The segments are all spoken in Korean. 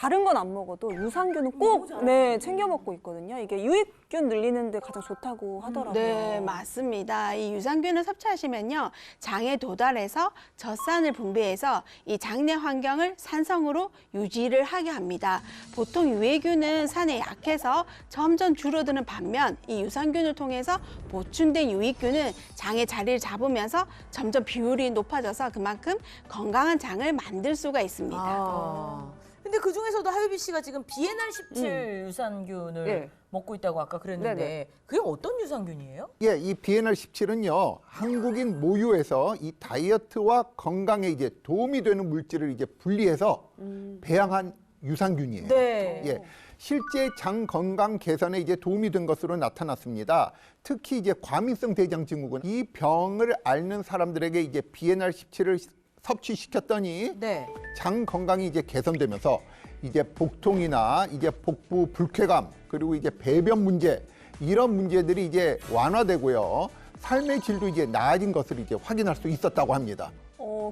다른 건 안 먹어도 유산균은 꼭 챙겨 먹고 있거든요. 이게 유익균 늘리는 데 가장 좋다고 하더라고요. 네, 맞습니다. 이 유산균을 섭취하시면요, 장에 도달해서 젖산을 분비해서 이 장내 환경을 산성으로 유지를 하게 합니다. 보통 유해균은 산에 약해서 점점 줄어드는 반면 이 유산균을 통해서 보충된 유익균은 장에 자리를 잡으면서 점점 비율이 높아져서 그만큼 건강한 장을 만들 수가 있습니다. 근데 그 중에서도 하유비 씨가 지금 비엔알 17 유산균을 네. 먹고 있다고 아까 그랬는데 네네. 그게 어떤 유산균이에요? 예, 이 비엔알 17은요, 한국인 모유에서 이 다이어트와 건강에 이제 도움이 되는 물질을 이제 분리해서 배양한 유산균이에요. 네. 예, 실제 장 건강 개선에 이제 도움이 된 것으로 나타났습니다. 특히 이제 과민성 대장 증후군 이 병을 앓는 사람들에게 이제 비엔알 17을 섭취시켰더니 네. 장 건강이 이제 개선되면서 이제 복통이나 이제 복부 불쾌감 그리고 이제 배변 문제 이런 문제들이 이제 완화되고요. 삶의 질도 이제 나아진 것을 이제 확인할 수 있었다고 합니다.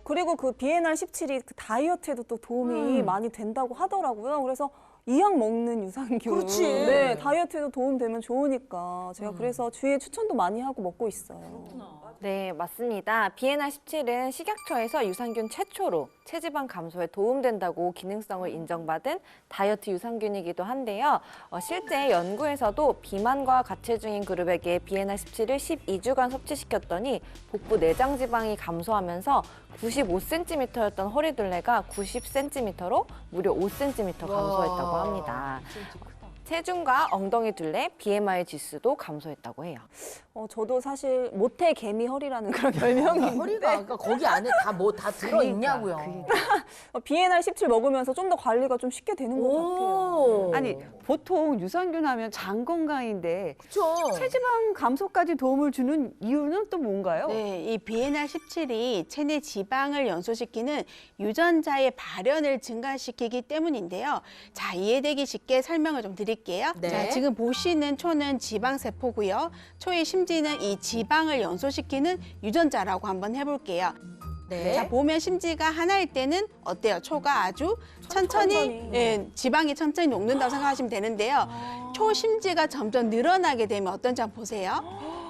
그리고 그 비엔알 17이 그 다이어트에도 또 도움이 많이 된다고 하더라고요. 그래서 이약 먹는 유산균. 그렇지. 네, 다이어트에도 도움되면 좋으니까 제가 그래서 주위에 추천도 많이 하고 먹고 있어요. 네, 맞습니다. 비엔알 17은 식약처에서 유산균 최초로 체지방 감소에 도움된다고 기능성을 인정받은 다이어트 유산균이기도 한데요. 실제 연구에서도 비만과 가체중인 그룹에게 비엔알 17을 12주간 섭취시켰더니 복부 내장 지방이 감소하면서 95cm였던 허리둘레가 90cm로 무려 5cm 감소했다고 합니다. 체중과 엉덩이 둘레, BMI 지수도 감소했다고 해요. 저도 사실 모태 개미 허리라는 그런 별명이 있는데 허리가 그러니까 거기 안에 다 뭐 다 들어있냐고요. 비엔알 17 먹으면서 좀 더 관리가 좀 쉽게 되는 것 같아요. 아니 보통 유산균 하면 장 건강인데 그렇죠. 체지방 감소까지 도움을 주는 이유는 또 뭔가요? 네, 이 비엔알 17이 체내 지방을 연소시키는 유전자의 발현을 증가시키기 때문인데요. 자, 이해되기 쉽게 설명을 좀 드릴게요. 네. 자, 지금 보시는 초는 지방세포고요. 초의 심지는 이 지방을 연소시키는 유전자라고 한번 해볼게요. 네. 자, 보면 심지가 하나일 때는 어때요? 초가 아주 천천히 예, 지방이 천천히 녹는다고 생각하시면 되는데요. 초 심지가 점점 늘어나게 되면 어떤지 한번 보세요.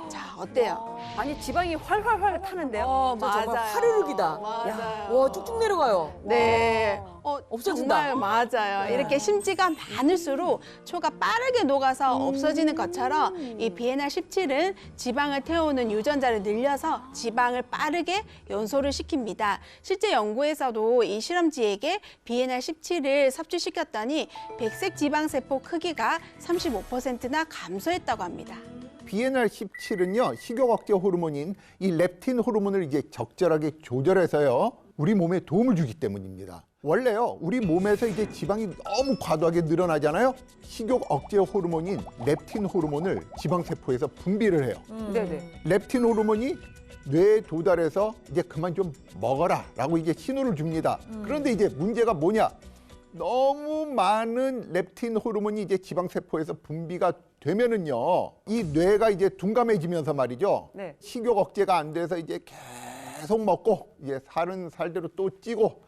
자, 어때요? 아니 지방이 활활활 타는데요. 저 정말 화르륵이다. 맞아요. 와, 쭉쭉 내려가요. 네. 없어진다. 정말 맞아요. 이렇게 심지가 많을수록 초가 빠르게 녹아서 없어지는 것처럼 이 비엔알 17은 지방을 태우는 유전자를 늘려서 지방을 빠르게 연소를 시킵니다. 실제 연구에서도 이 실험지에게 비엔알 17을 섭취시켰더니 백색 지방세포 크기가 35%나 감소했다고 합니다. 비엔알 17은요, 식욕 억제 호르몬인 이 렙틴 호르몬을 이제 적절하게 조절해서요, 우리 몸에 도움을 주기 때문입니다. 원래요, 우리 몸에서 이제 지방이 너무 과도하게 늘어나잖아요. 식욕 억제 호르몬인 렙틴 호르몬을 지방세포에서 분비를 해요. 네네. 렙틴 호르몬이 뇌에 도달해서 이제 그만 좀 먹어라 라고 이제 신호를 줍니다. 그런데 이제 문제가 뭐냐? 너무 많은 렙틴 호르몬이 이제 지방세포에서 분비가 되면은요, 이 뇌가 이제 둔감해지면서 말이죠. 네. 식욕 억제가 안 돼서 이제 계속 먹고 이제 살은 살대로 또 찌고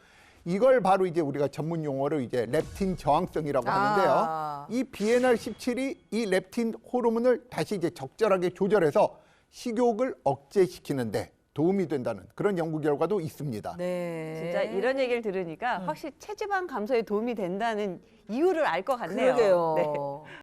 이걸 바로 이제 우리가 전문 용어로 이제 렙틴 저항성이라고 하는데요. 이 비엔알 17이 이 렙틴 호르몬을 다시 이제 적절하게 조절해서 식욕을 억제시키는데 도움이 된다는 그런 연구 결과도 있습니다. 네. 진짜 이런 얘기를 들으니까 확실히 체지방 감소에 도움이 된다는 이유를 알 것 같네요. 그러게요. 네.